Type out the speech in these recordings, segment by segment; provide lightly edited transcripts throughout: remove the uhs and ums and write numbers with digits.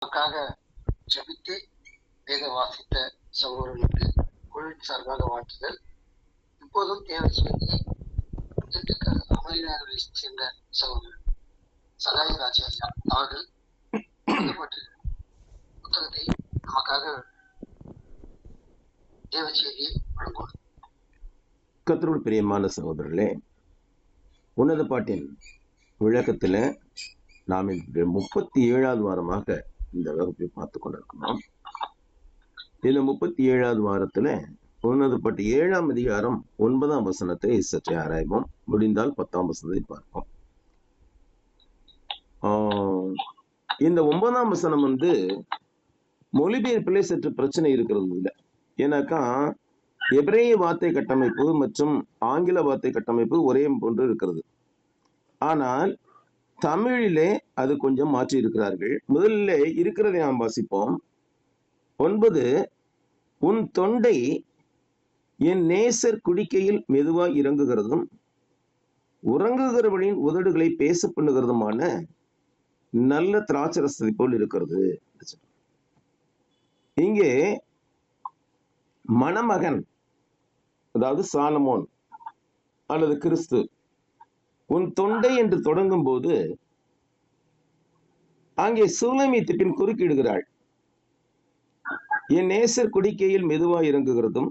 நமக்காக ஜெபித்து வேத வாசித்த சகோதரர்களுக்கு குழுவின் சார்பாக வாழ்த்துதல். இப்போதும் தேவ செய்தியை திண்டுக்கல் அமளிநகரை சேர்ந்த சகோதரர் சகாயராஜ் அவர்கள் புத்தகத்தை நமக்காக தேவ செய்தியை வழங்குவார். கர்த்தருடைய பிரியமான சகோதரர்களே, உன்னத பாட்டின் விளக்கத்துல நாம் 37வது வாரமாக இந்த வகுப்பை பார்த்து கொண்டிருக்கிறோம். இந்த 37வது வாரத்துல உன்னத பாட்டு 7ஆம் அதிகாரம் 9ஆம் வசனத்தை சற்றே ஆராய்வோம். முடிந்தால் 10ஆம் வசனத்தை பார்ப்போம். இந்த 9ஆம் வசனம் மொழிபெயர்ப்பிலே சற்று பிரச்சனை இருக்கிறது இல்லை. ஏன்னாக்கா எபிரேய வார்த்தை கட்டமைப்பு மற்றும் ஆங்கில வார்த்தை கட்டமைப்பு ஒரே போன்று இருக்கிறது. ஆனால் தமிழிலே அது கொஞ்சம் மாற்றி இருக்கிறார்கள். முதலிலே இருக்கிறதை நாம் வாசிப்போம். 9, உன் தொண்டை என் நேசர் குடிக்கையில் மெதுவாய் இறங்குகிறதும் உறங்குகிறவனின் உதடுகளை பேச பண்ணுகிறதுமான நல்ல திராட்சரசத்தை போல் இருக்கிறது. இங்கே மணமகன், அதாவது சாலமோன் அல்லது கிறிஸ்து, உன் தொண்டை என்று தொடங்கும் போது அங்கே சூலமீத்து பின் குறுக்கிடுகிறாள். என் நேசர் குடிக்கையில் மெதுவாய் இறங்குகிறதும்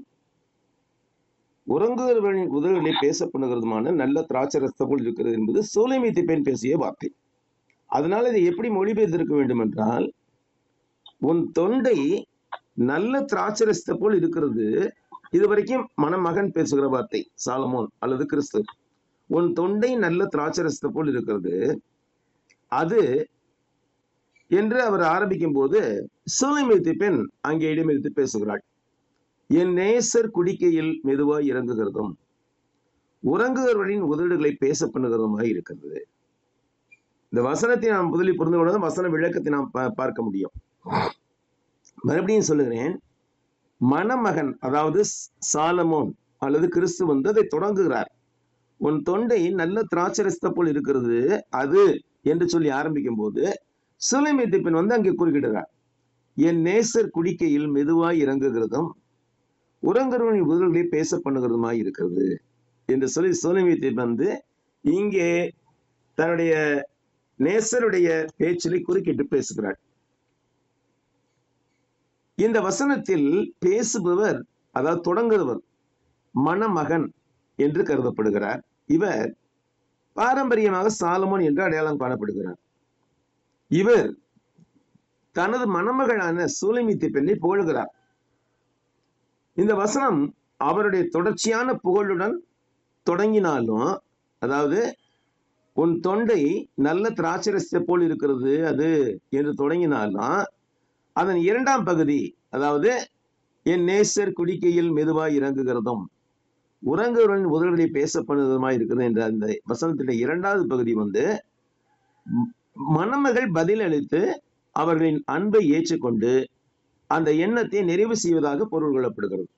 உறங்குகிறவர்களின் உதடுகளை பேச பண்ணுகிறதுமான நல்ல திராட்சரசத்தை போல் இருக்கிறது என்பது சூலமீத்து பெண் பேசிய வார்த்தை. அதனால இதை எப்படி மொழிபெயர்த்திருக்க வேண்டும் என்றால், உன் தொண்டை நல்ல திராட்சரசத்தை போல் இருக்கிறது. இதுவரைக்கும் மணமகன் பேசுகிற வார்த்தை சாலமோன் அல்லது கிறிஸ்து. உன் தொண்டை நல்ல திராட்சரசத்தை போல் இருக்கிறது அது என்று அவர் ஆரம்பிக்கும் போது சூலமீத்து பெண் அங்கே இடமெடுத்து பேசுகிறாள். என் நேசர் குடிக்கையில் மெதுவாய் இறங்குகிறதும் உறங்குகிறவரின் உதடுகளை பேச பண்ணுகிறதுமாக இருக்கிறது. இந்த வசனத்தை நாம் முதலில் புரிந்து கொண்டு வசன விளக்கத்தை நாம் பார்க்க முடியும். மறுபடியும் சொல்லுகிறேன், மணமகன் அதாவது சாலமோன் அல்லது கிறிஸ்து அதை தொடங்குகிறார். உன் தொண்டை நல்ல திராட்சரசத்தை போல் இருக்கிறது அது என்று சொல்லி ஆரம்பிக்கும் போது சூலமீத்து பெண் அங்கே குறுக்கிடுறார். என் நேசர் குடிக்கையில் மெதுவாய் இறங்குகிறதும் உறங்குறவனின் உதடுகளை பேச பண்ணுகிறதுமாய் இருக்கிறது என்று சொல்லி சூலமீத்து பெண் இங்கே தன்னுடைய நேசருடைய பேச்சிலை குறுக்கிட்டு பேசுகிறார். இந்த வசனத்தில் பேசுபவர், அதாவது தொடங்குகிறவர், மணமகன் என்று கருதப்படுகிறார். இவர் பாரம்பரியமாக சாலமோன் என்று அடையாளம் காணப்படுகிறார். இவர் தனது மணமகளான சூலமீத்து பெண்ணை புகழ்கிறார். இந்த வசனம் அவருடைய தொடர்ச்சியான புகழுடன் தொடங்கினாலும், அதாவது உன் தொண்டை நல்ல திராட்சரசத்தை போல் இருக்கிறது அது என்று தொடங்கினாலும், அதன் 2ஆம் பகுதி, அதாவது என் நேசர் குடிக்கையில் மெதுவாய் இறங்குகிறதும் உறங்குடன் உதடுகளை பேசப்படுவதுமாய் இருக்கிறது என்ற அந்த வசனத்தின் 2வது பகுதி மணமகள் பதில் அளித்து அவர்களின் அன்பை ஏற்றுக்கொண்டு அந்த எண்ணத்தை நிறைவு செய்வதாக பொருள் கொள்ளப்படுகிறது.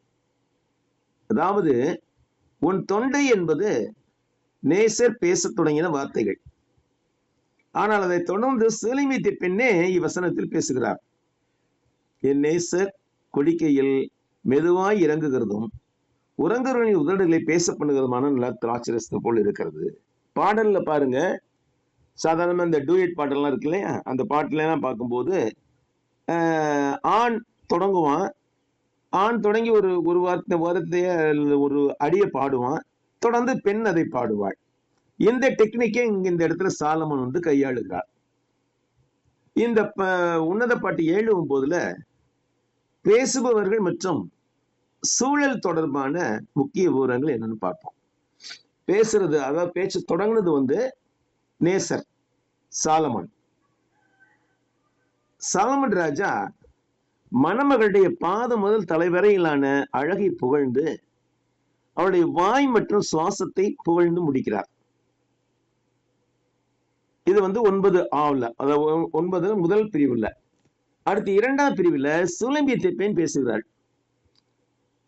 அதாவது உன் தொண்டை என்பது நேசர் பேச தொடங்கின வார்த்தைகள். ஆனால் அதை தொடர்ந்து சூலமீத்து பெண்ணே இவ்வசனத்தில் பேசுகிறார். என் நேசர் குடிக்கையில் மெதுவாய் இறங்குகிறதும் உறங்குறவனின் உதடுகளை பேச பண்ணுகிறதுமான நல்ல திராட்சரசத்தை போல் இருக்கிறது. பாடல்ல பாருங்க, சாதாரணமா இந்த டூயட் பாட்டெல்லாம் இருக்கு இல்லையா, அந்த பாட்டுலாம் பார்க்கும்போது ஆண் தொடங்குவான், ஆண் தொடங்கி ஒரு வாரத்தைய ஒரு அடியை பாடுவான், தொடர்ந்து பெண் அதை பாடுவாள். இந்த டெக்னிக்கை இந்த இடத்துல சாலமோன் கையாளுகிறார். இந்த உன்னத பாட்டு 7:9 பேசுபவர்கள் மற்றும் சூழல் தொடர்பான முக்கிய விவரங்கள் என்னன்னு பார்ப்போம். பேசுறது, அதாவது பேச்சு தொடங்குனது நேசர் சாலமன். சாலமன் ராஜா மணமகளுடைய பாதம் முதல் தலைவரையிலான அழகை புகழ்ந்து அவருடைய வாய் மற்றும் சுவாசத்தை புகழ்ந்து முடிக்கிறார். இது 9 ஆவ்ல, அதாவது 9 முதல் பிரிவுல. அடுத்து 2ஆம் பிரிவுல சூலமீத்து பெண் பேசுகிறாள்.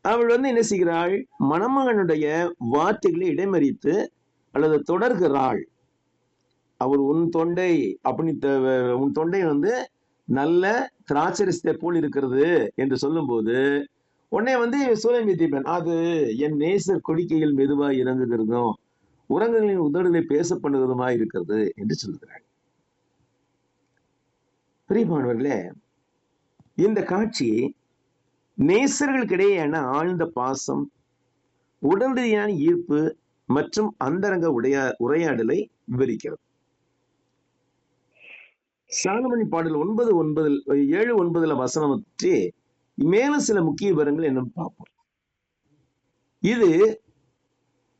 அவள் என்ன செய்கிறாள், மணமகனுடைய வார்த்தைகளை இடைமறித்து அல்லது தொடர்கிறாள். அவர் உன் தொண்டை அப்படி உன் தொண்டை நல்ல திராட்சரசத்தை போல் இருக்கிறது என்று சொல்லும் போது உடனே வந்து சூலைமீத்தி பெண் அது என் நேசர் கொடிக்கையில் மெதுவாய் இறங்குகிறதும் உரங்களின் உதடுகளை பேச பண்ணுகிறதுமா இருக்கிறது என்று சொல்லுகிறாள். பிரியமானவர்களே, இந்த காட்சி நேசர்களுக்கிடையேயான ஆழ்ந்த பாசம், உடனடியான ஈர்ப்பு மற்றும் அந்தரங்க உரையாடலை விவரிக்கிறது. சாலமன் பாடல் 7:9 வசனம் பற்றி மேலும் சில முக்கிய விவரங்கள் என்னன்னு பார்ப்போம். இது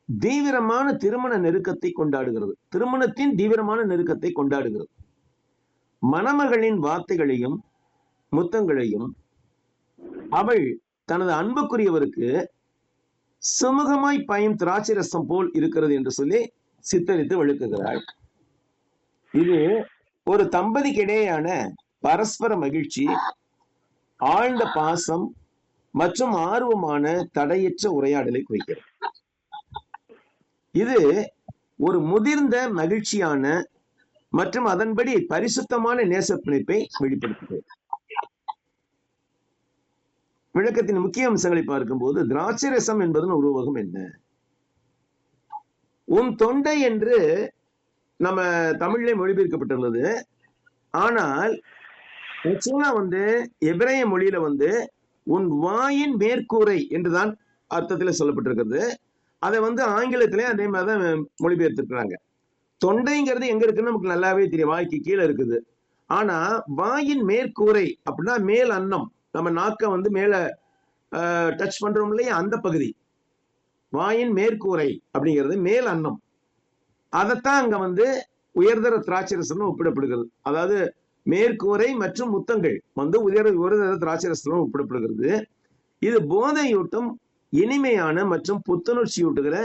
தீவிரமான திருமண நெருக்கத்தை கொண்டாடுகிறது. திருமணத்தின் தீவிரமான நெருக்கத்தை கொண்டாடுகிறது. மணமகளின் வார்த்தைகளையும் முத்தங்களையும் அவள் தனது அன்புக்குரியவருக்கு சுமூகமாய் பாயும் திராட்சை ரசம் போல் இருக்கிறது என்று சொல்லி சித்தரித்து விளக்குகிறாள். இது ஒரு தம்பதிக்கு இடையேயான பரஸ்பர மகிழ்ச்சி, ஆழ்ந்த பாசம் மற்றும் ஆர்வமான தடையற்ற உரையாடலை குறிக்கிறது. இது ஒரு முதிர்ந்த மகிழ்ச்சியான மற்றும் அதன்படி பரிசுத்தமான நேச பிணைப்பை வெளிப்படுத்துகிறது. விளக்கத்தின் முக்கிய அம்சங்களை பார்க்கும்போது, திராட்சை ரசம் என்பதன் உருவகம் என்ன? உன் தொண்டை என்று நம்ம தமிழிலே மொழிபெயர்க்கப்பட்டுள்ளது. ஆனால் எபிரேய மொழியில உன் வாயின் மேற்கூரை என்றுதான் அர்த்தத்தில் சொல்லப்பட்டிருக்கிறது. அதை ஆங்கிலத்திலே அதே மாதிரிதான் மொழிபெயர்த்திருக்கிறாங்க. தொண்டைங்கிறது எங்க இருக்குன்னு நமக்கு நல்லாவே தெரியும், வாய்க்கு கீழே இருக்குது. ஆனா வாயின் மேற்கூரை அப்படின்னா மேல் அன்னம், நம்ம நாக்க மேல டச் பண்றோம் இல்லையா, அந்த பகுதி வாயின் மேற்கூரை அப்படிங்கிறது மேல் அன்னம். அதைத்தான் அங்க உயர்தர திராட்சரசம் ஒப்பிடப்படுகிறது. அதாவது மேற்கூரை மற்றும் முத்தங்கள் உயர்தர திராட்சரசம் ஒப்பிடப்படுகிறது. இது போதையூட்டும், இனிமையான மற்றும் புத்துணர்ச்சியூட்டுகிற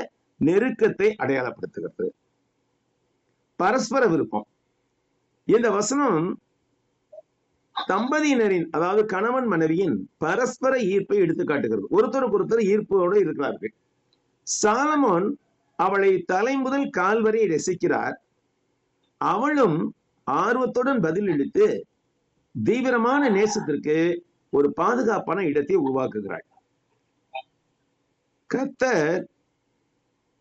நெருக்கத்தை அடையாளப்படுத்துகிறது. பரஸ்பர விருப்பம். இந்த வசனம் தம்பதியினரின், அதாவது கணவன் மனைவியின் பரஸ்பர ஈர்ப்பை எடுத்து காட்டுகிறது. ஒருத்தருக்கு ஒருத்தர் ஈர்ப்போடு இருக்கிறார்கள். சாலமோன் அவளை தலை முதல் கால் வரை ரசிக்கிறார். அவளும் ஆர்வத்துடன் பதிலளித்து தீவிரமான நேசத்திற்கு ஒரு பாதுகாப்பான இடத்தை உருவாக்குகிறாள். கர்த்தர்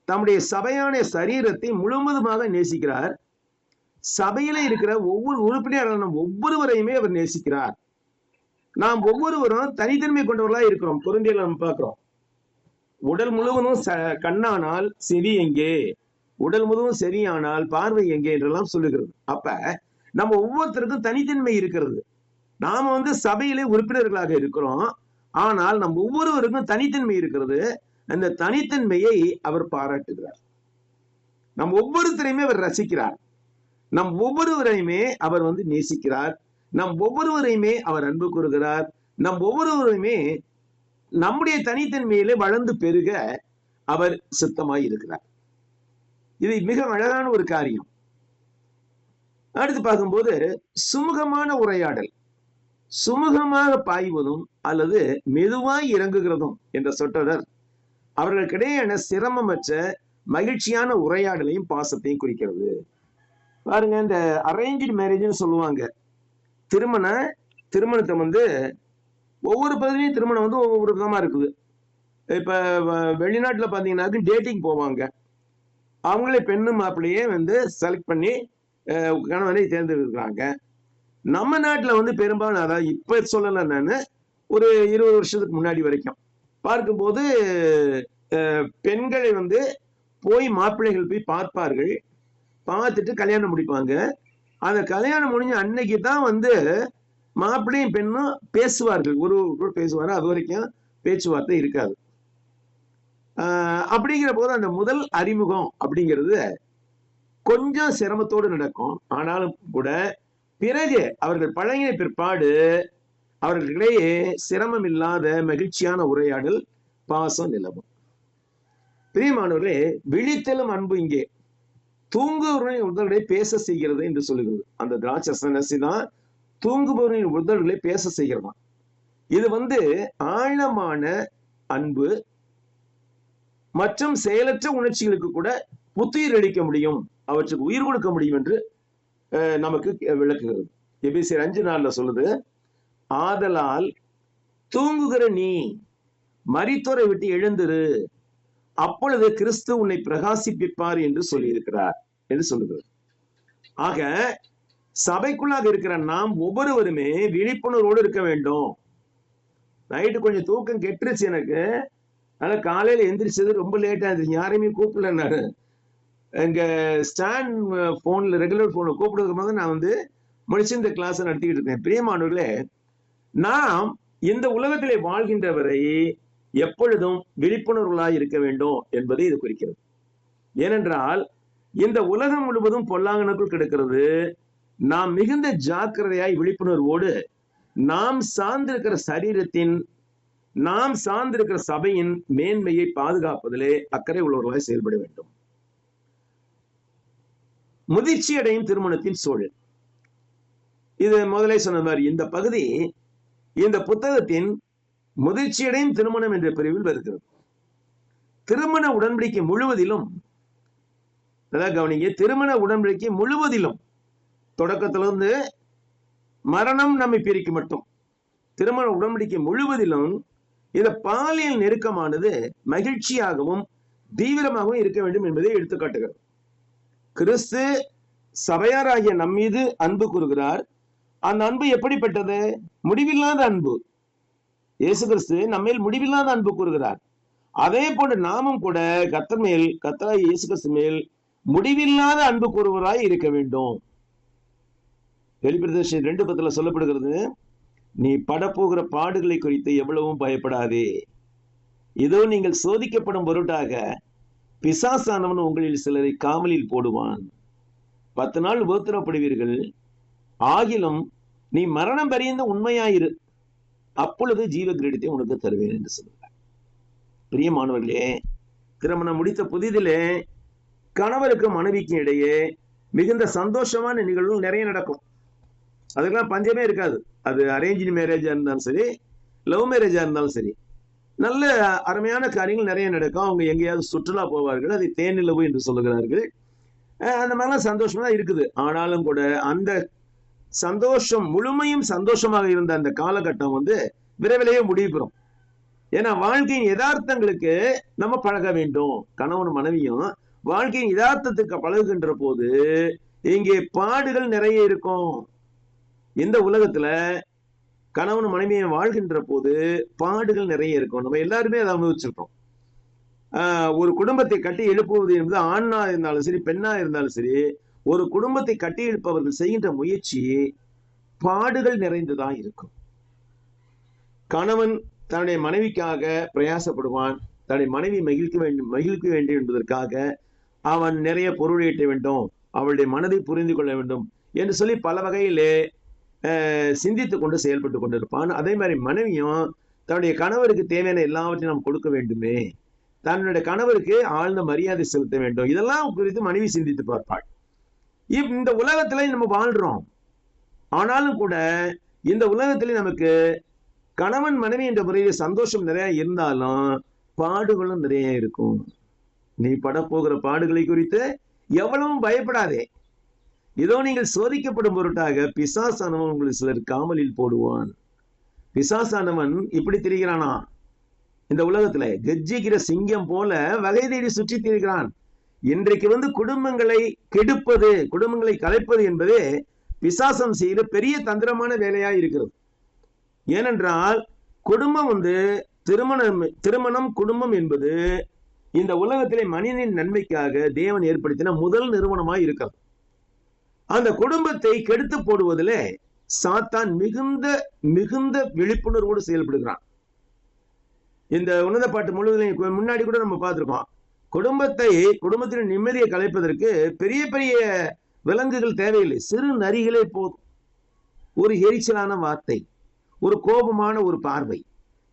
தம்முடைய சபையான சரீரத்தை முழுவதுமாக நேசிக்கிறார். சபையில இருக்கிற ஒவ்வொரு உறுப்பினரான ஒவ்வொருவரையுமே அவர் நேசிக்கிறார். நாம் ஒவ்வொருவரும் தனித்தன்மை கொண்டவர்களா இருக்கிறோம். கொரிந்தியர்ல நம்ம பார்க்கிறோம், உடல் முழுவதும் கண்ணானால் செவி எங்கே, உடல் முழுவதும் செவியானால் பார்வை எங்கே என்றெல்லாம் சொல்லுகிறது. அப்ப நம்ம ஒவ்வொருத்தருக்கும் தனித்தன்மை இருக்கிறது. நாம சபையிலே உறுப்பினர்களாக இருக்கிறோம். ஆனால் நம் ஒவ்வொருவருக்கும் தனித்தன்மை இருக்கிறது. அந்த தனித்தன்மையை அவர் பாராட்டுகிறார். நம் ஒவ்வொருத்தரையுமே அவர் ரசிக்கிறார். நம் ஒவ்வொருவரையுமே அவர் நேசிக்கிறார். நம் ஒவ்வொருவரையுமே அவர் அன்பு கூறுகிறார். நம் ஒவ்வொருவரையுமே நம்முடைய தனித்தன்மையிலே வளர்ந்து பெருக அவர் சித்தமாய் இருக்கிறார். இது மிக அழகான ஒரு காரியம். அடுத்து பார்க்கும்போது, சுமூகமான உரையாடல், சுமூகமாக பாய்வதும் அல்லது மெதுவாய் இறங்குகிறதும் என்ற சொற்றொடர் அவர்களுக்கிடையான சிரமமற்ற மகிழ்ச்சியான உரையாடலையும் பாசத்தையும் குறிக்கிறது. பாருங்க, இந்த அரேஞ்சு மேரேஜ்னு சொல்லுவாங்க. திருமணத்தை ஒவ்வொரு பகுதியிலையும் திருமணம் ஒவ்வொரு விதமா இருக்குது. இப்ப வெளிநாட்டுல பாத்தீங்கன்னா டேட்டிங் போவாங்க. அவங்களே பெண்ணு மாப்பிள்ளையே செலக்ட் பண்ணி கணவனை தேர்ந்தெடுக்கிறாங்க. நம்ம நாட்டுல பெரும்பாலும், அதாவது இப்ப சொல்லல, நான் ஒரு 20 வருஷத்துக்கு முன்னாடி வரைக்கும் பார்க்கும்போது பெண்களை போய் மாப்பிள்ளைகள் போய் பார்ப்பார்கள். பார்த்துட்டு கல்யாணம் முடிப்பாங்க. அந்த கல்யாணம் முடிஞ்ச அன்னைக்கு தான் மாப்பிள்ளையும் பெண்ணும் பேசுவார்கள். ஒரு பேசுவாரு, அது வரைக்கும் பேச்சுவார்த்தை இருக்காது. அப்படிங்கிற போது அந்த முதல் அறிமுகம் அப்படிங்கிறது கொஞ்சம் சிரமத்தோடு நடக்கும். ஆனாலும் கூட பிறகு அவர்கள் பழகின பிற்பாடு அவர்களிடையே சிரமம் இல்லாத மகிழ்ச்சியான உரையாடல், பாசம் நிலவும். பிரியமானவர்களே, விழித்தலும் அன்பு இங்கே தூங்குபவர்களின் உதடுகளை பேச செய்கிறது என்று சொல்லுகிறது. அந்த திராட்சை தான் தூங்குபவர்களின் உதடுகளை பேச செய்கிறதா. இது ஆழமான அன்பு மற்றும் செயலற்ற உணர்ச்சிகளுக்கு கூட புத்துயிர் அளிக்க முடியும், அவற்றுக்கு உயிர் கொடுக்க முடியும் என்று நமக்கு விளக்குகிறது. எபேசியர் 5:4 சொல்லுது, ஆதலால் தூங்குகிற நீ மரித்தோரை விட்டு எழுந்திரு, அப்பொழுது கிறிஸ்து உன்னை பிரகாசிப்பிப்பார் என்று சொல்லியிருக்கிறார் என்று சொல்லுது. ஆக சபைக்குள்ளாக இருக்கிற நாம் ஒவ்வொருவருமே விழிப்புணர்வோடு இருக்க வேண்டும். நைட்டு கொஞ்சம் தூக்கம் கெட்டுருச்சு எனக்கு, அதனால காலையில எந்திரிச்சது ரொம்ப லேட்டா இருந்துச்சு, யாரையுமே கூப்பிடல. நான் எங்க ஸ்டாண்ட் போன்ல ரெகுலர் போன்ல கூப்பிடுறதுக்கு போது நான் முடிச்சு இந்த கிளாஸ் நடத்திக்கிட்டு இருக்கேன். பிரியமானவர்களே, நாம் இந்த உலகத்திலே வாழ்கின்ற வரை எப்பொழுதும் விழிப்புணர்வுகளாய் இருக்க வேண்டும் என்பதை இது குறிக்கிறது. ஏனென்றால் இந்த உலகம் முழுவதும் பொல்லாங்கனுக்குள் கிடக்கிறது. நாம் மிகுந்த ஜாக்கிரதையாய் விழிப்புணர்வோடு நாம் சார்ந்திருக்கிற சரீரத்தின், நாம் சார்ந்திருக்கிற சபையின் மேன்மையை பாதுகாப்பதிலே அக்கறை உள்ளவர்களாய் செயல்பட வேண்டும். முதிர்ச்சி அடையும் திருமணத்தின் சூழல், இது முதலே சொன்ன மாதிரி இந்த பகுதி இந்த புத்தகத்தின் முதிர்ச்சியடையும் திருமணம் என்ற பிரிவில் வருகிறது. திருமண உடன்படிக்கை முழுவதிலும், கவனிங்க, திருமண உடன்படிக்கை முழுவதிலும் தொடக்கத்திலிருந்து மரணம் நம்மை பிரிக்கும் மட்டும், திருமண உடன்படிக்கை முழுவதிலும் இந்த பாலியல் நெருக்கமானது மகிழ்ச்சியாகவும் தீவிரமாகவும் இருக்க வேண்டும் என்பதை எடுத்துக்காட்டுகிறது. கிறிஸ்து சபையாராகிய நம்மீது அன்பு கூறுகிறார். அந்த அன்பு எப்படிப்பட்டது? முடிவில்லாத அன்பு. இயேசு கிறிஸ்து நம்மேல் முடிவில்லாத அன்பு கூறுகிறார். அதே போன்று நாமும் கூட கர்த்தராகிய இயேசு கிறிஸ்து மேல் முடிவில்லாத அன்பு கூறுவராய் இருக்க வேண்டும். வெளிப்படுத்தல் 2:10 சொல்லப்படுகிறது, நீ படப்போகிற பாடுகளை குறித்து எவ்வளவும் பயப்படாதே, இதோ நீங்கள் சோதிக்கப்படும் பொருட்டாக பிசாசானவன் உங்களில் சிலரை காவலில் போடுவான், 10 நாள் உபத்திரப்படுவீர்கள், ஆகிலும் நீ மரணம் பரியந்த உண்மையாயிரு, அப்பொழுது ஜீவ கிரீடத்தை உனக்கு தருவேன் என்று சொல்கிறார். பிரியமானவர்களே, திருமணம் முடித்த புதிதிலே கணவருக்கு மனைவிக்கும் இடையே மிகுந்த சந்தோஷமான நிகழ்வுகள் நிறைய நடக்கும். அதுக்கெல்லாம் பஞ்சமே இருக்காது. அது அரேஞ்ச் மேரேஜா இருந்தாலும் சரி, லவ் மேரேஜா இருந்தாலும் சரி, நல்ல அருமையான காரியங்கள் நிறைய நடக்கும். அவங்க எங்கேயாவது சுற்றுலா போவார்கள், அதை தேனிலவு என்று சொல்லுகிறார்கள். அந்த மாதிரிலாம் சந்தோஷமா தான் இருக்குது. ஆனாலும் கூட அந்த சந்தோஷம் முழுமையும் சந்தோஷமாக இருந்த அந்த காலகட்டம் விரைவிலேயே முடிவு பெறும். ஏன்னா வாழ்க்கையின் யதார்த்தங்களுக்கு நம்ம பழக வேண்டும். கணவன் மனைவியும் வாழ்க்கையின் யதார்த்தத்துக்கு பழகுகின்ற போது இங்கே பாடுகள் நிறைய இருக்கும். இந்த உலகத்துல கணவன் மனைவியை வாழ்கின்ற போது பாடுகள் நிறைய இருக்கும். நம்ம எல்லாருமே அதை அனுபவிச்சிருக்கோம். ஒரு குடும்பத்தை கட்டி எழுப்புவது என்பது ஆணா இருந்தாலும் சரி, பெண்ணா இருந்தாலும் சரி, ஒரு குடும்பத்தை கட்டி எழுப்பவர்கள் செய்கின்ற முயற்சி பாடுகள் நிறைந்ததா இருக்கும். கணவன் தன்னுடைய மனைவிக்காக பிரயாசப்படுவான். தன்னுடைய மனைவி மகிழ்க்க வேண்டும் என்பதற்காக அவன் நிறைய பொருள் ஈட்ட வேண்டும், அவளுடைய மனதை புரிந்து கொள்ள வேண்டும் என்று சொல்லி பல வகையிலே சிந்தித்துக் கொண்டு செயல்பட்டு கொண்டிருப்பான். அதே மாதிரி மனைவியும் தன்னுடைய கணவருக்கு தேவையான எல்லாவற்றையும் நாம் கொடுக்க வேண்டுமே, தன்னுடைய கணவருக்கு ஆழ்ந்த மரியாதை செலுத்த வேண்டும், இதெல்லாம் குறித்து மனைவி சிந்தித்து பார்ப்பாள். இந்த உலகத்துல நம்ம வாழ்றோம். ஆனாலும் கூட இந்த உலகத்திலே நமக்கு கணவன் மனைவி என்ற முறையில் சந்தோஷம் நிறைய இருந்தாலும் பாடுகளும் நிறைய இருக்கும். நீ படப்போகிற பாடுகளை குறித்து எவ்வளவும் பயப்படாதே, இதோ நீங்கள் சோதிக்கப்படும் பொருட்டாக பிசாசானவன் உங்களை சிலர் காவலில் போடுவான். பிசாசானவன் இப்படி திரிகிறானா? இந்த உலகத்துல கெஜ்ஜிக்கிற சிங்கம் போல வகை தேடி சுற்றி திரிகிறான். இன்றைக்கு குடும்பங்களை கெடுப்பது, குடும்பங்களை கலைப்பது என்பதே பிசாசம் செய்கிற பெரிய தந்திரமான வேலையா இருக்கிறது. ஏனென்றால் குடும்பம் திருமணம் குடும்பம் என்பது இந்த உலகத்திலே மனிதனின் நன்மைக்காக தேவன் ஏற்படுத்தின முதல் நிறுவனமாய் இருக்கிறது. அந்த குடும்பத்தை கெடுத்து போடுவதிலே சாத்தான் மிகுந்த விழிப்புணர்வோடு செயல்படுகிறான். இந்த உன்னத பாட்டு முழுவதும் முன்னாடி கூட நம்ம பார்த்திருக்கோம். குடும்பத்தின் நிம்மதியை கலைப்பதற்கு பெரிய பெரிய விலங்குகள் தேவையில்லை, சிறு நரிகளே போதும். ஒரு எரிச்சலான வார்த்தை, ஒரு கோபமான ஒரு பார்வை,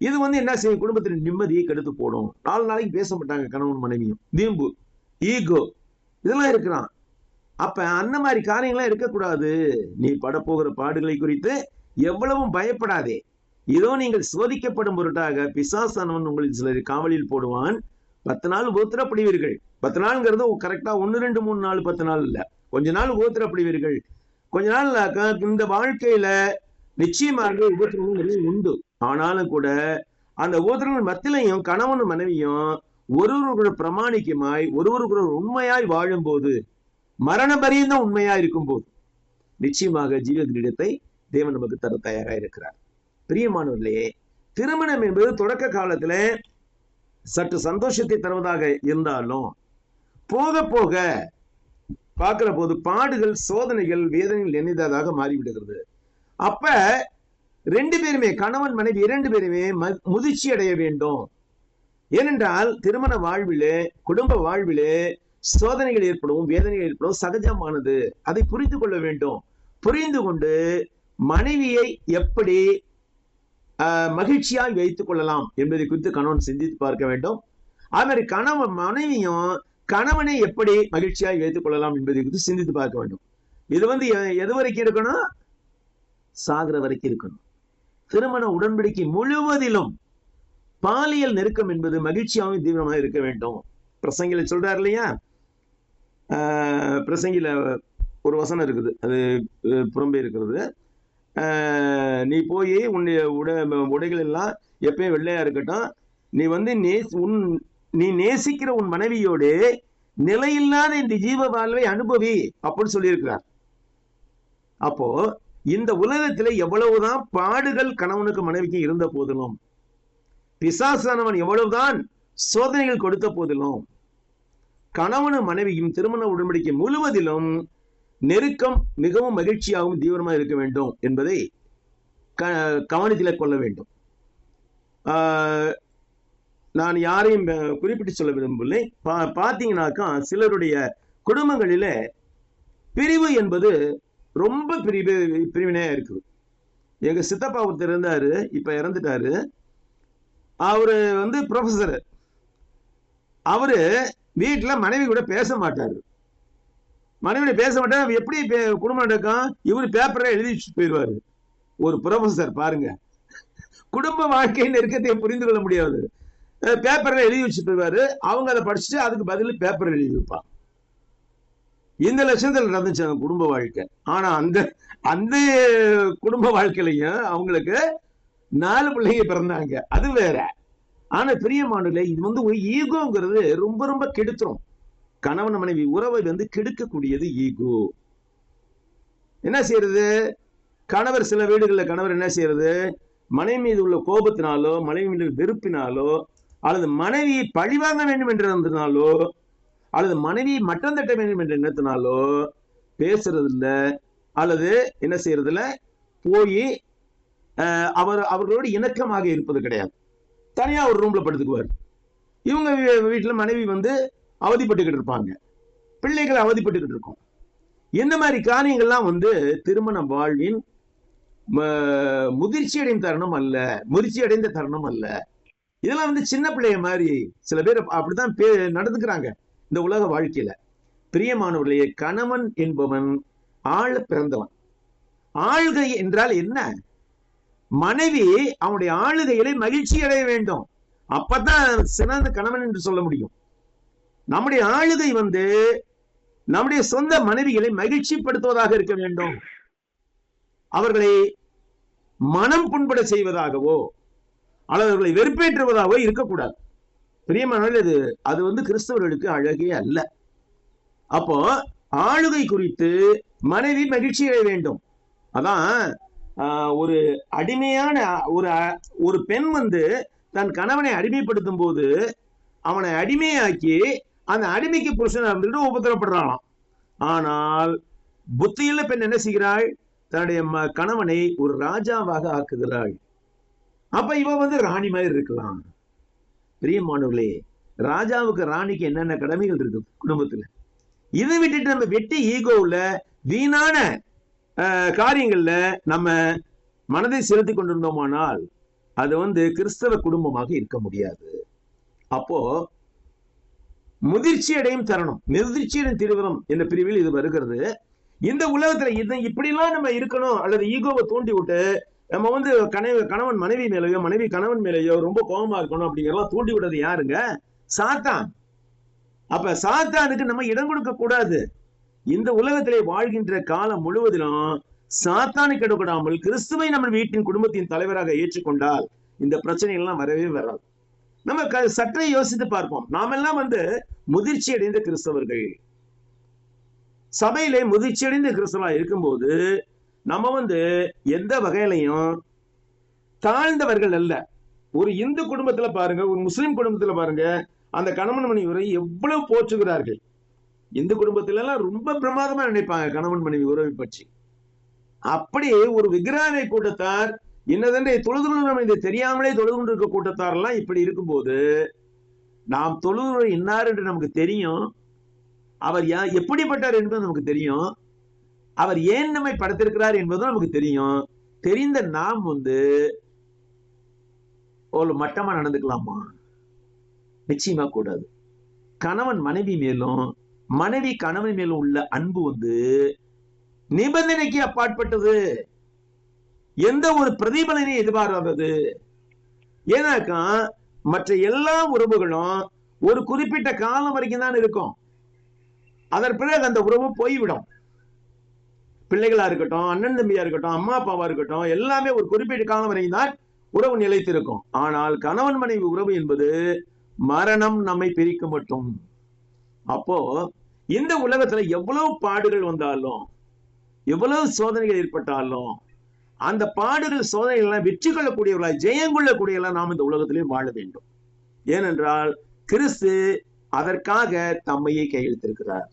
இது என்ன செய்யும்? குடும்பத்தின் நிம்மதியை கெடுத்து போடும். 4 நாளைக்கு பேச மாட்டாங்க கணவன் மனைவியும். வீம்பு, ஈகோ, இதெல்லாம் இருக்கிறான். அப்ப அந்த மாதிரி காரியங்கள்லாம் இருக்கக்கூடாது. நீ படப்போகிற பாடுகளை குறித்து எவ்வளவும் பயப்படாதே, இதோ நீங்கள் சோதிக்கப்படும் பொருட்டாக பிசாசானவன் உங்களில் சிலர் காவலில் போடுவான், 10 நாள் உபத்திரப்படுவீர்கள். 10 நாள்ங்கிறது கரெக்டா 1, 2, 3, 4, 10 நாள் இல்ல, கொஞ்ச நாள் உபத்திரப்படுவீர்கள். கொஞ்ச நாள் இந்த வாழ்க்கையில நிச்சயமாக உபத்திரவங்கள் உண்டு. ஆனாலும் கூட அந்த உபத்திரவங்கள் மத்தியிலையும் கணவனும் மனைவியும் ஒருவருக்குள்ள பிரமாணிக்கமாய் ஒருவருக்குள்ள உண்மையாய் வாழும் போது, மரண பரியந்தம் உண்மையா இருக்கும் போது நிச்சயமாக ஜீவ கிரீடத்தை தேவன் நமக்கு தர தயாராக இருக்கிறார். பிரியமானவர்களே, திருமணம் என்பது தொடக்க காலத்துல சற்று சந்தோஷத்தை தருவதாக இருந்தாலும் போக போக பார்க்கிற போது பாடுகள், சோதனைகள், வேதனைகள் நிறைந்ததாக மாறிவிடுகிறது. அப்ப ரெண்டு பேருமே, கணவன் மனைவி இரண்டு பேருமே முதிர்ச்சி அடைய வேண்டும். ஏனென்றால் திருமண வாழ்விலே, குடும்ப வாழ்விலே சோதனைகள் ஏற்படும், வேதனைகள் ஏற்படும், சகஜமானது. அதை புரிந்து கொள்ள வேண்டும். புரிந்து கொண்டு மனைவியை எப்படி மகிழ்ச்சியாய் வைத்துக் கொள்ளலாம் என்பதை குறித்து கணவன் சிந்தித்து பார்க்க வேண்டும். அது மாதிரி கணவன் மனைவியும் கணவனை எப்படி மகிழ்ச்சியாய் வைத்துக் கொள்ளலாம் என்பதை குறித்து சிந்தித்து பார்க்க வேண்டும். இது எது வரைக்கும் இருக்கணும்? சாகிற வரைக்கும் இருக்கணும். திருமண உடன்படிக்கை முழுவதிலும் பாலியல் நெருக்கம் என்பது மகிழ்ச்சியாகவும் தீவிரமாக இருக்க வேண்டும். பிரசங்கில சொல்றாரு இல்லையா? பிரசங்கில ஒரு வசனம் இருக்குது, அது புறம்பே இருக்கிறது. நீ போய் உன்னுடைய உடைகள் எல்லாம் எப்பயும் வெள்ளையா இருக்கட்டும், நீ நேசிக்கிற உன் மனைவியோடு நிலையில்லாத இந்த ஜீவ வாழ்வை அனுபவி அப்படின்னு சொல்லியிருக்கிறார். அப்போ இந்த உலகத்துல எவ்வளவுதான் பாடுகள் கணவனுக்கு மனைவிக்கு இருந்த போதிலும், பிசாசானவன் எவ்வளவுதான் சோதனைகள் கொடுத்த போதிலும், கணவனும் மனைவியும் திருமண உடன்படிக்கை முழுவதிலும் நெருக்கம் மிகவும் மகிழ்ச்சியாகவும் தீவிரமாக இருக்க வேண்டும் என்பதை கவனத்தில் கொள்ள வேண்டும். நான் யாரையும் குறிப்பிட்டு சொல்ல விரும்பவில்லை. பார்த்தீங்கன்னாக்கா சிலருடைய குடும்பங்களில பிரிவு என்பது ரொம்ப பிரிவினையா இருக்குது. எங்க சித்தப்பா ஒருத்தர் இருந்தாரு, இப்ப இறந்துட்டாரு. அவரு ப்ரொஃபசர். அவரு வீட்டுல மனைவி கூட பேச மாட்டாரு. மனைவியோட பேச மாட்டாரு. எப்படி குடும்பம் நடக்கும்? இவரு பேப்பரை எழுதி வச்சுட்டு போயிடுவாரு. ஒரு ப்ரொஃபசர் பாருங்க, குடும்ப வாழ்க்கை நெருக்கத்தை புரிந்து கொள்ள முடியாது. பேப்பர்ல எழுதி வச்சுட்டு போயிடுவாரு. அவங்க அதை படிச்சுட்டு அதுக்கு பதில் பேப்பர் எழுதி வைப்பாங்க. இந்த லட்சத்தில் நடந்துச்சு அந்த குடும்ப வாழ்க்கை. ஆனா அந்த குடும்ப வாழ்க்கையிலையும் அவங்களுக்கு 4 பிள்ளைங்க பிறந்தாங்க. அது வேற. ஆனா பிரியமானவர்களே, இது ஒரு ஈகோங்கிறது ரொம்ப ரொம்ப கெடுத்துரும். கணவன் மனைவி உறவை கெடுக்கக்கூடியது ஈகோ. என்ன செய்யறது? கணவர் சில வீடுகளில் கணவர் என்ன செய்யறது? மனைவி மீது உள்ள கோபத்தினாலோ, மனைவி மீது வெறுப்பினாலோ, அல்லது மனைவியை பழிவாங்க வேண்டும் என்றிருந்தனாலோ, அல்லது மனைவியை மட்டம் தட்ட வேண்டும் என்ற எண்ணத்தினாலோ பேசுறது இல்லை, அல்லது என்ன செய்யறது இல்லை, போய் அவர்களோடு இணக்கமாக இருப்பது கிடையாது. தனியா ஒரு ரூம்ல படுத்துக்குவார். இவங்க வீட்டுல மனைவி அவதிப்பட்டுக்கிட்டு இருப்பாங்க, பிள்ளைகள் அவதிப்பட்டுக்கிட்டு இருக்கும். இந்த மாதிரி காரியங்கள்லாம் திருமண வாழ்வின் முதிர்ச்சி அடைந்த தருணம் அல்ல, முதிர்ச்சி அடைந்த தருணம் அல்ல. இதெல்லாம் சின்ன பிள்ளைய மாதிரி சில பேர் அப்படித்தான் நடந்துக்கிறாங்க இந்த உலக வாழ்க்கையில. பிரியமானவர்களே, கணவன் என்பவன் ஆள பிறந்தவன். ஆளுகை என்றால் என்ன? மனைவி அவனுடைய ஆளுகையிலே மகிழ்ச்சி அடைய வேண்டும். அப்பதான் சிறந்த கணவன் என்று சொல்ல முடியும். நம்முடைய ஆளுகை நம்முடைய சொந்த மனைவிகளை மகிழ்ச்சிப்படுத்துவதாக இருக்க வேண்டும். அவர்களை மனம் புண்பட செய்வதாகவோ அல்லது அவர்களை வெறுப்பேற்றுவதாகவோ இருக்கக்கூடாது. பிரியமானவர்களே, அது கிறிஸ்தவர்களுக்கு அழகே அல்ல. அப்போ ஆளுகை குறித்து மனைவி மகிழ்ச்சி அடைய வேண்டும். அதான் ஒரு அடிமையான ஒரு பெண் தன் கணவனை அடிமைப்படுத்தும் போது அவனை அடிமையாக்கி அந்த அடிமைக்கு புருஷனா இருந்துட்டு உபத்திரப்படுறான். ஆனால் புத்தியுள்ள பெண் என்ன செய்கிறாள்? தன்னுடைய கணவனை ஒரு ராஜாவாக ஆக்குகிறாள். அப்ப இவ ராணி மாதிரி இருக்கலாம். பிரியமானவர்களே, ராஜாவுக்கு ராணிக்கு என்னென்ன கடமைகள் இருக்கு குடும்பத்துல? இதை விட்டுட்டு நம்ம வெட்டி ஈகோவுல வீணான காரியங்கள்ல நம்ம மனதை செலுத்தி கொண்டிருந்தோமானால் அது கிறிஸ்தவ குடும்பமாக இருக்க முடியாது. அப்போ முதிர்ச்சி அடையும் தருணம், முதிர்ச்சியடையும் திருவிழம் என்ற பிரிவில் இது வருகிறது. இந்த உலகத்துல இப்படிலாம் நம்ம இருக்கணும் அல்லது ஈகோவை தூண்டி விட்டு நம்ம கணவன் மனைவி மேலேயோ, மனைவி கணவன் மேலேயோ ரொம்ப கோபமா இருக்கணும் அப்படிங்கிறதெல்லாம் தூண்டி விடுறது யாருங்க? சாத்தான். அப்ப சாத்தானுக்கு நம்ம இடம் கொடுக்க கூடாது. இந்த உலகத்திலே வாழ்கின்ற காலம் முழுவதிலும் சாத்தானை கெடுக்கடாமல் கிறிஸ்துவை நம்ம வீட்டின் குடும்பத்தின் தலைவராக ஏற்றுக்கொண்டால் இந்த பிரச்சனைகள் எல்லாம் வரவே வராது. நம்ம சற்றே யோசித்து பார்ப்போம். நாமெல்லாம் முதிர்ச்சி அடைந்த கிறிஸ்தவர்கள், சபையிலே முதிர்ச்சி அடைந்த கிறிஸ்தவா இருக்கும்போது நம்ம எந்த வகையிலையும் தாழ்ந்தவர்கள் அல்ல. ஒரு இந்து குடும்பத்துல பாருங்க, ஒரு முஸ்லிம் குடும்பத்துல பாருங்க, அந்த கணவன் மனைவி உறவை எவ்வளவு போற்றுகிறார்கள். இந்து குடும்பத்துல எல்லாம் ரொம்ப பிரமாதமா நினைப்பாங்க கணவன் மனைவி உறவை பற்றி. அப்படி ஒரு விக்கிரகை கூட்டத்தார் இன்னதென்று தொழுது தெரியாமலே தொழுது கொண்டிருக்க கூட்டத்தார் எல்லாம் இப்படி இருக்கும்போது, நாம் தொழுது இன்னார் என்று நமக்கு தெரியும், அவர் எப்படிப்பட்டார் என்பது நமக்கு தெரியும், அவர் ஏன் நம்மை படைத்திருக்கிறார் என்பதும் நமக்கு தெரியும். தெரிந்த நாம் ஒரு மட்டமா நடந்துக்கலாமா? நிச்சயமா கூடாது. கணவன் மனைவி மேலும் மனைவி கணவன் மேலும் உள்ள அன்பு நிபந்தனைக்கு அப்பாற்பட்டது, எந்த ஒரு பிரதிபலனையும் எதிர்பாராதது. ஏன்னாக்கா மற்ற எல்லா உறவுகளும் ஒரு குறிப்பிட்ட காலம் வரைக்கும் தான் இருக்கும். அதன் பிறகு அந்த உறவு போய்விடும். பிள்ளைகளா இருக்கட்டும், அண்ணன் தம்பியா இருக்கட்டும், அம்மா அப்பாவா இருக்கட்டும், எல்லாமே ஒரு குறிப்பிட்ட காலம் வரைக்கும் தான் உறவு நிலைத்திருக்கும். ஆனால் கணவன் மனைவி உறவு என்பது மரணம் நம்மை பிரிக்க மட்டும். அப்போ இந்த உலகத்துல எவ்வளவு பாடுகள் வந்தாலும், எவ்வளவு சோதனைகள் ஏற்பட்டாலும், அந்த பாடுகள் சோதனைகள் எல்லாம் வெற்றி கொள்ளக்கூடியவர்களாய், ஜெயம் கொள்ளக்கூடியவர்களா நாம் இந்த உலகத்திலே வாழ வேண்டும். ஏனென்றால் கிறிஸ்து அதற்காக தம்மையை கையெழுத்திருக்கிறார்.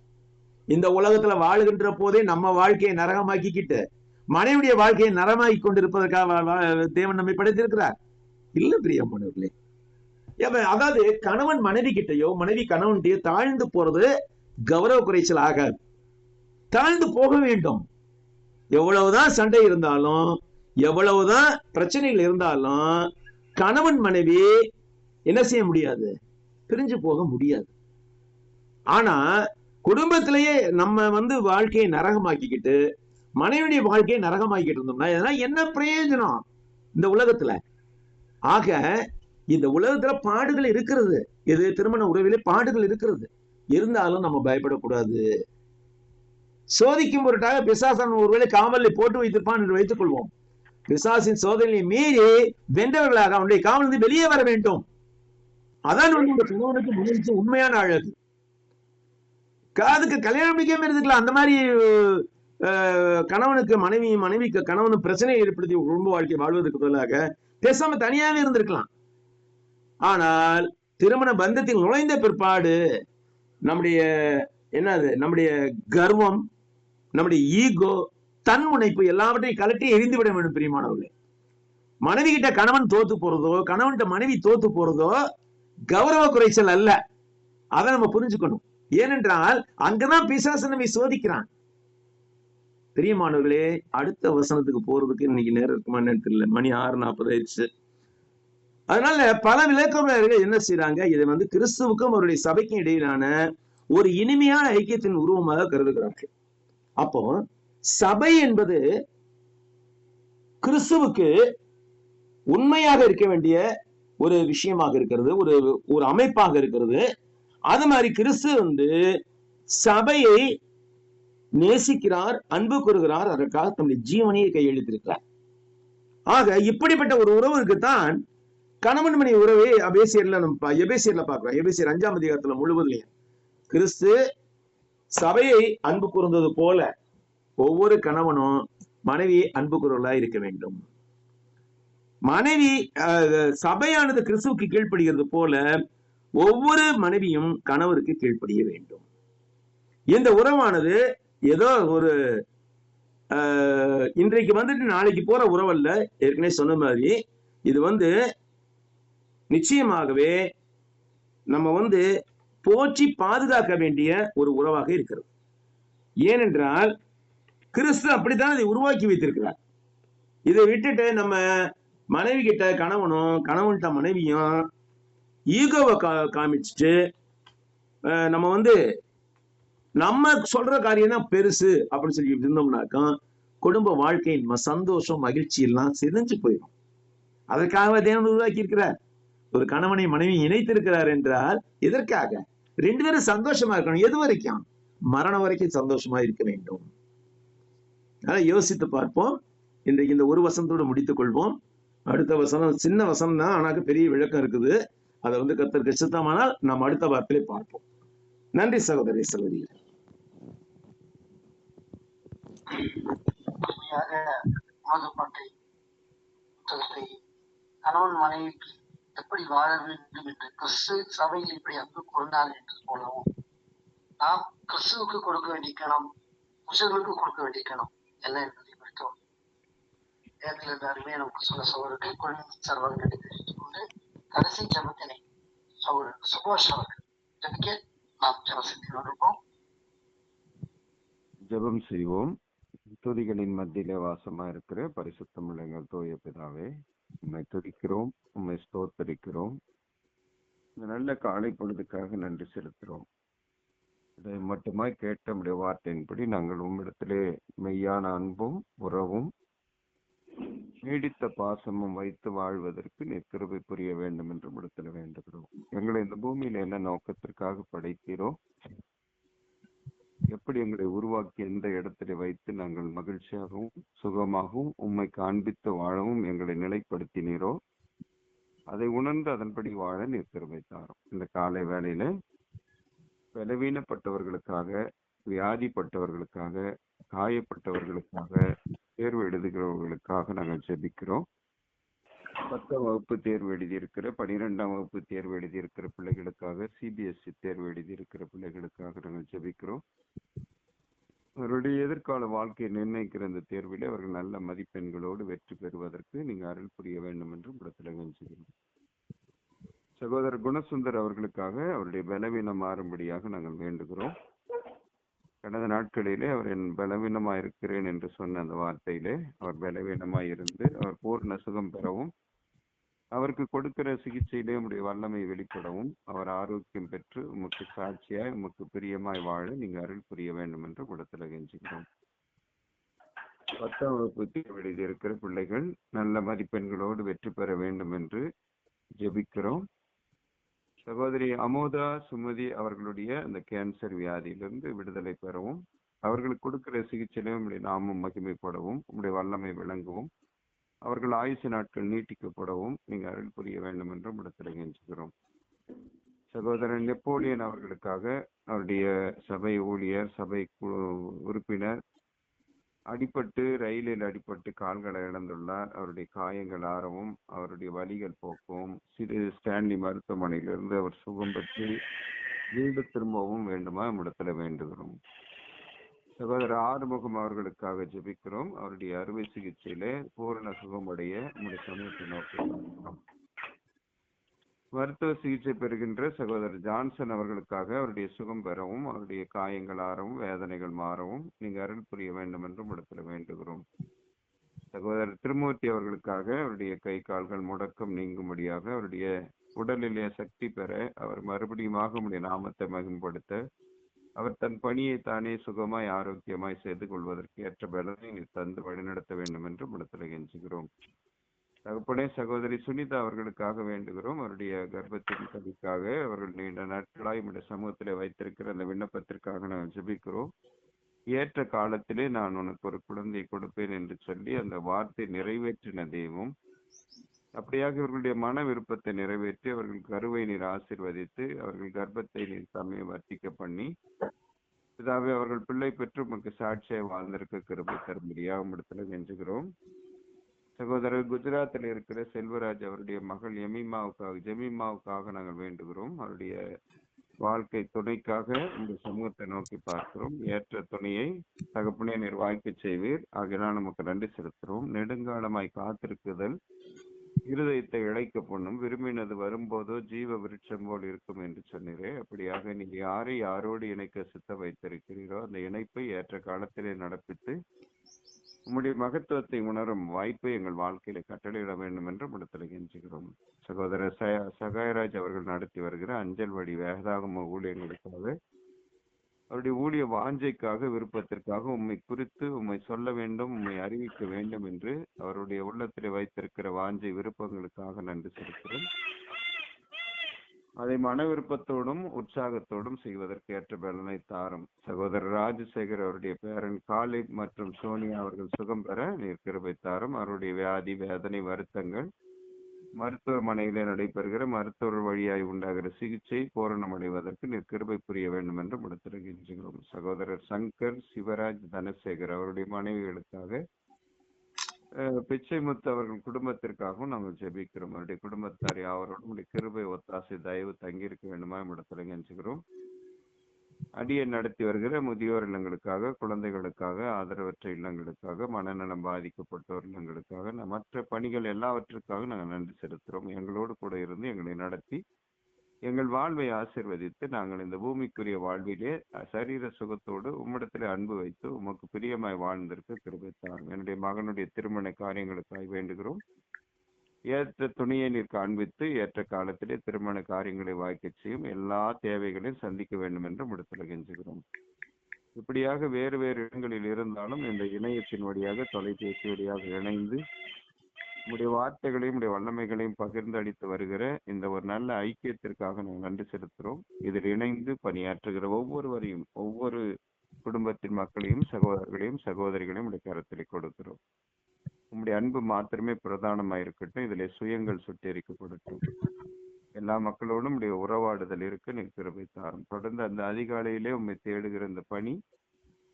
இந்த உலகத்துல வாழுகின்ற போதே நம்ம வாழ்க்கையை நரகமாக்கிக்கிட்டு மனைவியுடைய வாழ்க்கையை நரமாக்கி கொண்டிருப்பதற்காக தேவன் நம்மை படைத்திருக்கிறார் இல்ல பிரியமானவர்களே. அதாவது கணவன் மனைவி கிட்டையோ மனைவி கணவன்கிட்டயோ தாழ்ந்து போறது கௌரவ குறைச்சல் ஆகாது. தாழ்ந்து போக வேண்டும். எவ்வளவுதான் சண்டை இருந்தாலும், எவ்வளவுதான் பிரச்சனைகள் இருந்தாலும், கணவன் மனைவி என்ன செய்ய முடியாது? பிரிஞ்சு போக முடியாது. ஆனா குடும்பத்திலேயே நம்ம வாழ்க்கையை நரகமாக்கிக்கிட்டு மனைவியுடைய வாழ்க்கையை நரகமாக்கிட்டு இருந்தோம்னா என்ன பிரயோஜனம் இந்த உலகத்துல? ஆக இந்த உலகத்துல பாடுகள் இருக்கிறது. இது திருமண உறவிலே பாடுகள் இருக்கிறது. இருந்தாலும் நம்ம பயப்படக்கூடாது. சோதிக்கும் பொருட்டாக பிசாசன் ஒருவேளை காவலில் போட்டு வைத்திருப்பான் என்று வைத்துக் கொள்வோம். பிசாசின் சோதனையை மீறி வென்றவர்களாக அவனுடைய காவலிருந்து வெளியே வர வேண்டும். அதான் கணவனுக்கு முயற்சி உண்மையான அழகு. அதுக்கு கல்யாணம் முடிக்காம இருந்துக்கலாம். அந்த மாதிரி கணவனுக்கு மனைவிக்கு கணவனுக்கு பிரச்சனையை ஏற்படுத்தி குடும்ப வாழ்க்கை வாழ்வதற்கு பதிலாக பேசாம தனியாவே இருந்திருக்கலாம். ஆனால் திருமண பந்தத்தில் நுழைந்த பிற்பாடு நம்முடைய கர்வம், நம்முடைய ஈகோ, தன்முனைப்பு எல்லாவற்றையும் கலட்டி எரிந்து விட வேண்டும் பிரியமானவர்களே. மனைவி கிட்ட கணவன் தோத்து போறதோ, கணவன்கிட்ட மனைவி தோத்து போறதோ கௌரவ குறைச்சல் அல்ல. அதை நம்ம புரிஞ்சுக்கணும். ஏனென்றால் அங்கதான் பிசாசு நம்மை சோதிக்கிறான். பிரியமானவர்களே, அடுத்த வசனத்துக்கு போறதுக்கு இன்னைக்கு நேரம் இருக்குமா தெரியல. மணி 6:40 ஆயிடுச்சு. அதனால பல விளக்கங்கள் என்ன செய்யறாங்க, இதை கிறிஸ்துவுக்கும் அவருடைய சபைக்கும் இடையிலான ஒரு இனிமையான ஐக்கியத்தின் உருவமாக கருதுகிறார்கள். அப்போ சபை என்பது கிறிஸ்துவுக்கு உண்மையாக இருக்க வேண்டிய ஒரு விஷயமாக இருக்கிறது, ஒரு அமைப்பாக இருக்கிறது. அது மாதிரி கிறிஸ்து சபையை நேசிக்கிறார், அன்பு கூறுகிறார், அதற்காக தம்முடைய ஜீவனையை கையெழுத்திருக்கிறார். ஆக இப்படிப்பட்ட ஒரு உறவுக்குத்தான் கணவன் மனைவி உறவை எபேசியர்ல பார்க்கிறோம். எபேசியர் 5ஆம் அதிகாரத்துல முழுவதும் கிறிஸ்து சபையை அன்பு கூர்ந்தது போல ஒவ்வொரு கணவனும் மனைவியை அன்பு கூறுவதா இருக்க வேண்டும். மனைவி சபையானது கிறிஸ்துவுக்கு கீழ்ப்படுகிறது போல ஒவ்வொரு மனைவியும் கணவருக்கு கீழ்ப்படிய வேண்டும். இந்த உறவானது ஏதோ ஒரு இன்றைக்கு நாளைக்கு போற உறவல்ல. ஏற்கனவே சொன்ன மாதிரி இது நிச்சயமாகவே நம்ம போற்றி பாதுகாக்க வேண்டிய ஒரு உறவாக இருக்கிறது. ஏனென்றால் கிறிஸ்து அப்படித்தான் இதை உருவாக்கி வைத்திருக்கிறார். இதை விட்டுட்டு நம்ம மனைவி கிட்ட கணவனும் கணவன்கிட்ட மனைவியும் ஈகோவை காமிச்சுட்டு நம்ம நம்ம சொல்ற காரியம் தான் பெருசு அப்படின்னு சொல்லி இருந்தோம்னாக்கா குடும்ப வாழ்க்கையின் சந்தோஷம் மகிழ்ச்சி எல்லாம் சிதைஞ்சு போயிடும். அதற்காக தேவன் உருவாக்கி இருக்கிறார். ஒரு கணவனை மனைவி இணைத்திருக்கிறார் என்றால் இதற்காக 2 பேரும் சந்தோஷமா இருக்கணும். எது வரைக்கும்? மரணம் வரைக்கும் சந்தோஷமா இருக்க வேண்டும். அதனால யோசித்து பார்ப்போம். இன்றைக்கு இந்த ஒரு வசனத்தோடு முடித்துக் கொள்வோம். அடுத்த வசனம் சின்ன வசனம் தான், ஆனாக்கு பெரிய விளக்கம் இருக்குது. அதை கர்த்தருக்கு சித்தமானால் நாம் அடுத்த வாரத்திலே பார்ப்போம். நன்றி சகோதரி சகோதரி. மோசப்பாட்டை புத்தகத்தை கணவன் மனைவிக்கு எப்படி வாழ வேண்டும் என்று கிறிஸ்து சபையில் இப்படி அன்பு கூர்ந்தார் என்று போலவும் நாம் கிறிஸ்துவுக்கு கொடுக்க வேண்டிய கணம் புருஷர்களுக்கு கொடுக்க வேண்டிய கணம் என்ன என்பதை குறித்தோம் நேரத்தில் இந்த அருமையை நமக்கு சொல்ல சகோதரர்கள் குழந்தை சர்வாக தெரிவித்துக் கொண்டு கடைசி ஜபத்தினை சகோதரர் சுபாஷ் அவர்கள் ஜபிக்க நாம் ஜபசக்தி இருப்போம். ஜெபம் செய்வோம். துதிகளின் மத்தியிலே வாசமா இருக்கிற பரிசுத்தமுள்ள எங்கள் தூய பிதாவே, உம்மை துதிக்கிறோம், உம்மை ஸ்தோத்தரிக்கிறோம். இந்த நல்ல காலை பொழுதுக்காக நன்றி செலுத்துகிறோம். இதை மட்டுமாய் கேட்ட நம்முடைய வார்த்தையின்படி நாங்கள் உம்மிடத்திலே மெய்யான அன்பும் உறவும் நீடித்த பாசமும் வைத்து வாழ்வதற்கு நீர் கிருபை புரிய வேண்டும் என்று இடத்துல வேண்டுகிறோம். எங்களை இந்த பூமியில என்ன நோக்கத்திற்காக படைத்தீரோ, எப்படி எங்களை உருவாக்கி எந்த இடத்திலே வைத்து நாங்கள் மகிழ்ச்சியாகவும் சுகமாகவும் உம்மை காண்பித்து வாழவும் எங்களை நிலைப்படுத்தினீரோ, அதை உணர்ந்து அதன்படி வாழ நீர் கிருபை தாரும். இந்த காலை வேளையில பலவீனப்பட்டவர்களுக்காக, வியாதிப்பட்டவர்களுக்காக, காயப்பட்டவர்களுக்காக, தேர்வு எழுதுகிறவர்களுக்காக நாங்கள் ஜெபிக்கிறோம். 10ஆம் வகுப்பு தேர்வு எழுதியிருக்கிற, 12ஆம் வகுப்பு தேர்வு எழுதியிருக்கிற பிள்ளைகளுக்காக, சிபிஎஸ்இ தேர்வு எழுதியிருக்கிற பிள்ளைகளுக்காக நாங்கள் ஜெபிக்கிறோம். அவருடைய எதிர்கால வாழ்க்கையை நிர்ணயிக்கிற இந்த தேர்விலே அவர்கள் நல்ல மதிப்பெண்களோடு வெற்றி பெறுவதற்கு நீங்க அருள் புரிய வேண்டும் என்று இடத்துல கெஞ்சுகிறோம். சகோதரர் குணசுந்தர் அவர்களுக்காக அவருடைய பலவீனம் மாறும்படியாக நாங்கள் வேண்டுகிறோம். கடந்த நாட்களிலே அவர் என் பலவீனமா இருக்கிறேன் என்று சொன்ன அந்த வார்த்தையிலே அவர் பலவீனமாய் இருந்து அவர் பூர்ண சுகம் பெறவும், அவருக்கு கொடுக்கிற சிகிச்சையிலே உங்களுடைய வல்லமை வெளிப்படவும், அவர் ஆரோக்கியம் பெற்று உமக்கு சாட்சியாய் உமக்கு பிரியமாய் வாழ நீங்க அருள் புரிய வேண்டும் என்று இடத்துல கெஞ்சுகிறோம். 10ஆம் வகுப்பு தேர்வு எழுதியிருக்கிற பிள்ளைகள் நல்ல மதிப்பெண்களோடு வெற்றி பெற வேண்டும் என்று ஜெபிக்கிறோம். சகோதரி அமோதா சுமதி அவர்களுடைய அந்த கேன்சர் வியாதியிலிருந்து விடுதலை பெறவும், அவர்களுக்கு கொடுக்கிற சிகிச்சையிலே உங்களுடைய நாமம் மகிமைப்படவும், உங்களுடைய வல்லமை விளங்கவும், அவர்கள் ஆயுசு நாட்கள் நீட்டிக்கப்படவும் நீங்க அருள் புரிய வேண்டும் என்றும் இடத்துல கெஞ்சுகிறோம். சகோதரன் நெப்போலியன் அவர்களுக்காக அவருடைய சபை ஊழியர், சபை உறுப்பினர் அடிபட்டு ரயிலில் அடிபட்டு கால்களை இழந்துள்ளார். அவருடைய காயங்கள் ஆறவும், அவருடைய வலிகள் போக்கவும், சிறு ஸ்டான்லி மருத்துவமனையிலிருந்து அவர் சுகம் பெற்று வீடு திரும்பவும் வேண்டுமா இடத்துல வேண்டுகிறோம். சகோதரர் ஆறுமுகம் அவர்களுக்காக ஜெபிக்கிறோம். அவருடைய அறுவை சிகிச்சையில பூரண சுகமடைய நம்முடைய சமூகத்தை நோக்கி பார்க்கிறோம். மருத்துவ சிகிச்சை பெறுகின்ற சகோதரர் ஜான்சன் அவர்களுக்காக அவருடைய சுகம் பெறவும், அவருடைய காயங்கள் ஆறவும், வேதனைகள் மாறவும் நீங்க அருள் புரிய வேண்டும் என்றும் இடத்துல வேண்டுகிறோம். சகோதரர் திருமூர்த்தி அவர்களுக்காக அவருடைய கை கால்கள் முடக்கம் நீங்கும்படியாக, அவருடைய உடலிலே சக்தி பெற, அவர் மறுபடியும் உம்முடைய நாமத்தை மகிமைப்படுத்த, அவர் தன் பணியை தானே சுகமாய் ஆரோக்கியமாய் செய்து கொள்வதற்கு ஏற்ற பலனை நீ தந்து வழிநடத்த வேண்டும் என்று இடத்துல கெஞ்சுகிறோம். தகப்பனே, சகோதரி சுனிதா அவர்களுக்காக வேண்டுகிறோம். அவருடைய கர்ப்பத்தின் கதிக்காக அவர்கள் நீண்ட நாட்களாய் நம்முடைய சமூகத்திலே வைத்திருக்கிற அந்த விண்ணப்பத்திற்காக நாங்கள் ஜெபிக்கிறோம். ஏற்ற காலத்திலே நான் உனக்கு ஒரு குழந்தை கொடுப்பேன் என்று சொல்லி அந்த வார்த்தை நிறைவேற்றின தெய்வம், அப்படியாக இவர்களுடைய மன விருப்பத்தை நிறைவேற்றி அவர்கள் கருவை நீர் ஆசீர்வதித்து அவர்கள் கர்ப்பத்தை நீர் தம்மை வர்த்திக்க பண்ணி, இதாவே அவர்கள் பிள்ளை பெற்று உமக்கு சாட்சியை வாழ்ந்திருக்க கிருபை தரும்படியாக இடத்துல கெஞ்சுகிறோம். சகோதரர் குஜராத்தில் இருக்கிற செல்வராஜ் அவருடைய மகள் ஜெமிமாவுக்காக நாங்கள் வேண்டுகிறோம். அவருடைய வாழ்க்கை துணைக்காக இந்த சமூகத்தை நோக்கி பார்க்கிறோம். ஏற்ற துணையை தகப்பனே நீர் வாய்ப்பு செய்வீர், ஆகினால் நமக்கு நன்றி செலுத்துகிறோம். நெடுங்காலமாய் காத்திருக்குதல் இருதயத்தை இழைக்க பண்ணும், விரும்பினது வரும்போதோ ஜீவ விருட்சம் போல் இருக்கும் என்று சொன்னீரே, அப்படியாக நீங்க யாரை யாரோடு இணைக்க சித்த வைத்திருக்கிறீரோ அந்த இணைப்பை ஏற்ற காலத்திலே நடப்பித்து உம்முடைய மகத்துவத்தை உணரும் வாய்ப்பை எங்கள் வாழ்க்கையில கட்டளையிட வேண்டும் என்று இடத்துல கெஞ்சுகிறோம். சகோதரர் சகாயராஜ் அவர்கள் நடத்தி வருகிற அஞ்சல் வழி வேதாகம ஊழியர்களுக்காக, அவருடைய ஊழிய வாஞ்சைக்காக, விருப்பத்திற்காக உம்மை குறித்து உம்மை சொல்ல வேண்டும், உம்மை அறிவிக்க வேண்டும் என்று அவருடைய உள்ளத்திலே வைத்திருக்கிற வாஞ்சை விருப்பங்களுக்காக நன்றி செலுத்துகிறோம். அதை மன விருப்பத்தோடும் உற்சாகத்தோடும் செய்வதற்கு ஏற்ற பலனை தாரும். சகோதரர் ராஜசேகர் அவருடைய பேரன் காலிப் மற்றும் சோனியா அவர்கள் சுகம் பெற நீர் கிருபை தாரும். அவருடைய வியாதி, வேதனை, வருத்தங்கள், மருத்துவமனையிலே நடைபெறுகிற மருத்துவர் வழியாய் உண்டாகிற சிகிச்சை பூரணமடைவதற்கு நீர் கிருபை புரிய வேண்டும் என்று முடித்திருக்கின்றோம். சகோதரர் சங்கர், சிவராஜ், தனசேகர் அவருடைய மனைவிகளுக்காக, பிச்சைமுத்து அவர்கள் குடும்பத்திற்காகவும் நாங்கள் ஜெபிக்கிறோம். அவருடைய குடும்பத்தார் யாவரோடும் உடைய கிருபை, ஒத்தாசை, தயவு தங்கியிருக்க வேண்டுமா இடத்துல கெஞ்சுகிறோம். அடியை நடத்தி வருகிற முதியோர் இல்லங்களுக்காக, குழந்தைகளுக்காக, ஆதரவற்ற இல்லங்களுக்காக, மனநலம் பாதிக்கப்பட்டோர் இல்லங்களுக்காக, மற்ற பணிகள் எல்லாவற்றிற்காக நாங்கள் நன்றி செலுத்துகிறோம். எங்களோடு கூட இருந்து எங்களை நடத்தி எங்கள் வாழ்வை ஆசீர்வதித்து நாங்கள் இந்த பூமிக்குரிய வாழ்விலே சரீர சுகத்தோடு உம்மிடத்திலே அன்பு வைத்து உமக்கு பிரியமாய் வாழ்ந்திருக்க கிருபை தாரும். என்னுடைய மகனுடைய திருமண காரியங்களுக்காக வேண்டுகிறோம். ஏற்ற துணியை நீர் காண்பித்து ஏற்ற காலத்திலே திருமண காரியங்களை வாய்க்க செய்யும் எல்லா தேவைகளையும் சந்திக்க வேண்டும் என்று முடித்துல கெஞ்சுகிறோம். இப்படியாக வேறு வேறு இடங்களில் இருந்தாலும் இந்த இணையத்தின் வழியாக, தொலைபேசி வழியாக இணைந்து உடைய வார்த்தைகளையும் உடைய வல்லமைகளையும் பகிர்ந்து அளித்து வருகிற இந்த ஒரு நல்ல ஐக்கியத்திற்காக நாங்கள் நன்றி செலுத்துகிறோம். இதில் இணைந்து பணியாற்றுகிற ஒவ்வொருவரையும், ஒவ்வொரு குடும்பத்தின் மக்களையும், சகோதரர்களையும் சகோதரிகளையும் உடைய கருத்திலே கொடுக்கிறோம். உங்களுடைய அன்பு மாத்திரமே பிரதானமாயிருக்கட்டும். இதிலே சுயங்கள் சுட்டெரிக்கப்படட்டும். எல்லா மக்களோடும் உடைய உறவாடுதல் இருக்க நீர் கிருபை தாரும். தொடர்ந்து அந்த அதிகாலையிலே உண்மை தேடுகிற இந்த பணி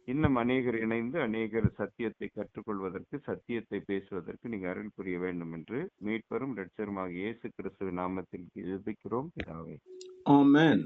இன்னும் அநேகர் இணைந்து அநேகர் சத்தியத்தை கற்றுக்கொள்வதற்கு, சத்தியத்தை பேசுவதற்கு நீங்க அருள் புரிய வேண்டும் என்று மீட்பரும் இரட்சகருமாகிய இயேசு கிறிஸ்துவின் நாமத்தில் ஜெபிக்கிறோம் பிதாவே. ஆமென்.